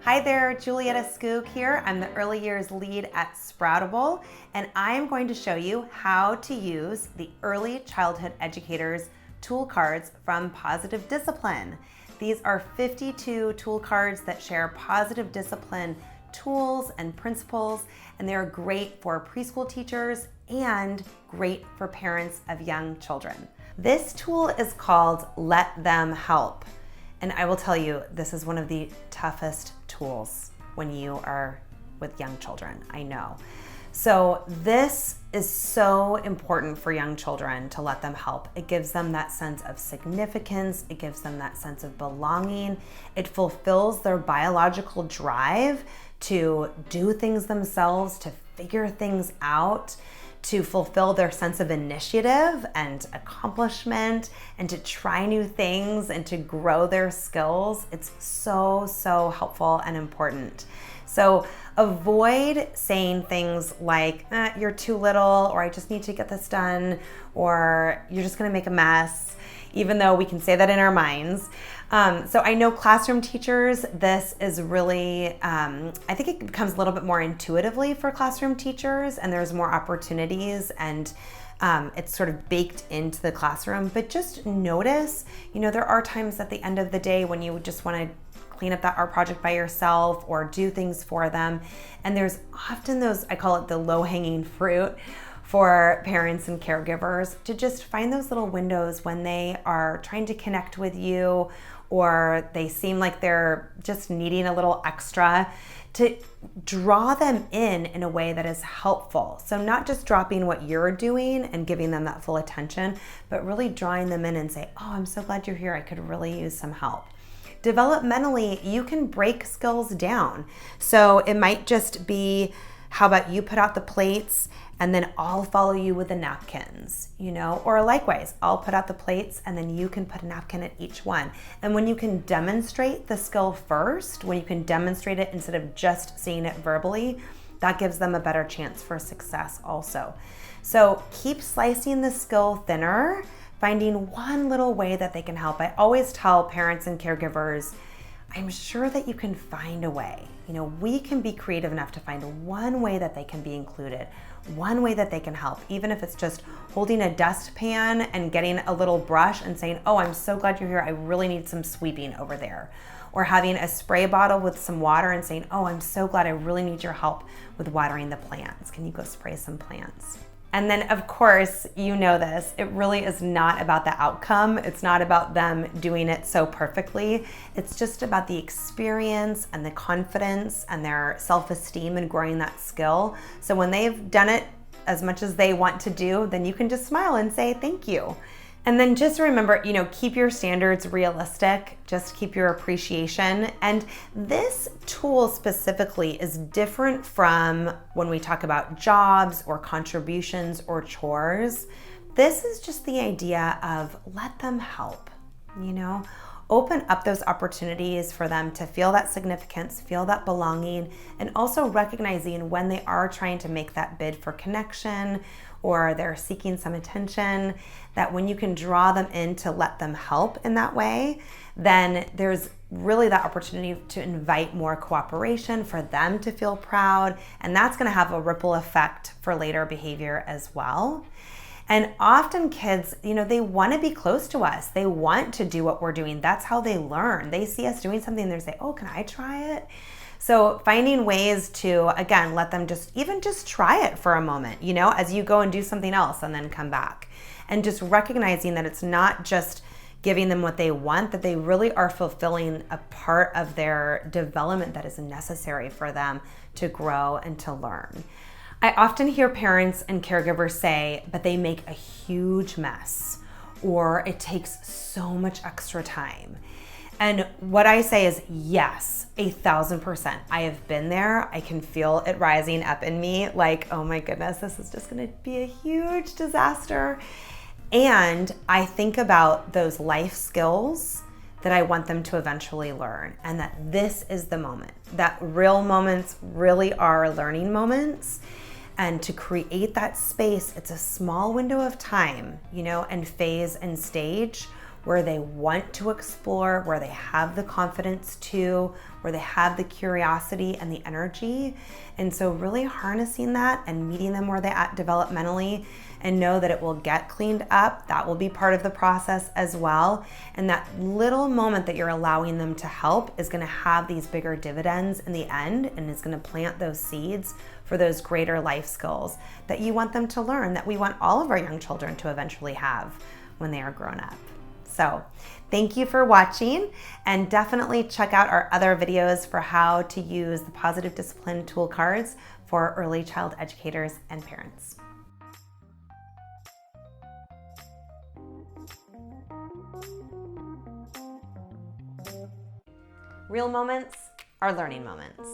Hi there, Julietta Skoog here. I'm the early years lead at Sproutable, and I am going to show you how to use the Early Childhood Educators Toolcards from Positive Discipline. These are 52 tool cards that share positive discipline tools and principles, and they're great for preschool teachers and great for parents of young children. This tool is called Let Them Help. And I will tell you, this is one of the toughest tools when you are with young children, I know. So this is so important for young children to let them help. It gives them that sense of significance. It gives them that sense of belonging. It fulfills their biological drive to do things themselves, to figure things out, to fulfill their sense of initiative and accomplishment, and to try new things and to grow their skills. It's so helpful and important. So avoid saying things like, you're too little, or I just need to get this done, or you're just gonna make a mess, even though we can say that in our minds. So I know classroom teachers, this is really, I think it becomes a little bit more intuitively for classroom teachers, and there's more opportunities, and it's sort of baked into the classroom. But just notice, there are times at the end of the day when you just want to clean up that art project by yourself or do things for them. And there's often those, I call it the low-hanging fruit, for parents and caregivers to just find those little windows when they are trying to connect with you, or they seem like they're just needing a little extra, to draw them in a way that is helpful. So not just dropping what you're doing and giving them that full attention, but really drawing them in and say, oh, I'm so glad you're here. I could really use some help. Developmentally, you can break skills down. So it might just be, how about you put out the plates and then I'll follow you with the napkins, or likewise, I'll put out the plates and then you can put a napkin at each one. And when you can demonstrate the skill first, when you can demonstrate it instead of just seeing it verbally, that gives them a better chance for success also. So keep slicing the skill thinner, finding one little way that they can help. I always tell parents and caregivers, I'm sure that you can find a way. We can be creative enough to find one way that they can be included, one way that they can help, even if it's just holding a dustpan and getting a little brush and saying, oh, I'm so glad you're here. I really need some sweeping over there. Or having a spray bottle with some water and saying, oh, I'm so glad I really need your help with watering the plants. Can you go spray some plants? And then, of course, this, it really is not about the outcome. It's not about them doing it so perfectly. It's just about the experience and the confidence and their self-esteem and growing that skill. So when they've done it as much as they want to do, then you can just smile and say thank you. And then just remember, keep your standards realistic, just keep your appreciation. And this tool specifically is different from when we talk about jobs or contributions or chores. This is just the idea of let them help, Open up those opportunities for them to feel that significance, feel that belonging, and also recognizing when they are trying to make that bid for connection or they're seeking some attention, that when you can draw them in to let them help in that way, then there's really that opportunity to invite more cooperation for them to feel proud, and that's going to have a ripple effect for later behavior as well. And often kids, they want to be close to us. They want to do what we're doing. That's how they learn. They see us doing something and they say, oh, can I try it? So finding ways to, again, let them just try it for a moment, as you go and do something else and then come back. And just recognizing that it's not just giving them what they want, that they really are fulfilling a part of their development that is necessary for them to grow and to learn. I often hear parents and caregivers say, but they make a huge mess, or it takes so much extra time. And what I say is, yes, 1,000%. I have been there. I can feel it rising up in me like, oh my goodness, this is just gonna be a huge disaster. And I think about those life skills that I want them to eventually learn, and that this is the moment, that real moments really are learning moments. And to create that space, it's a small window of time, and phase and stage where they want to explore, where they have the confidence to, where they have the curiosity and the energy. And so really harnessing that and meeting them where they're at developmentally, and know that it will get cleaned up. That will be part of the process as well. And that little moment that you're allowing them to help is gonna have these bigger dividends in the end, and is gonna plant those seeds for those greater life skills that you want them to learn, that we want all of our young children to eventually have when they are grown up. So thank you for watching, and definitely check out our other videos for how to use the Positive Discipline tool cards for early child educators and parents. Real moments are learning moments.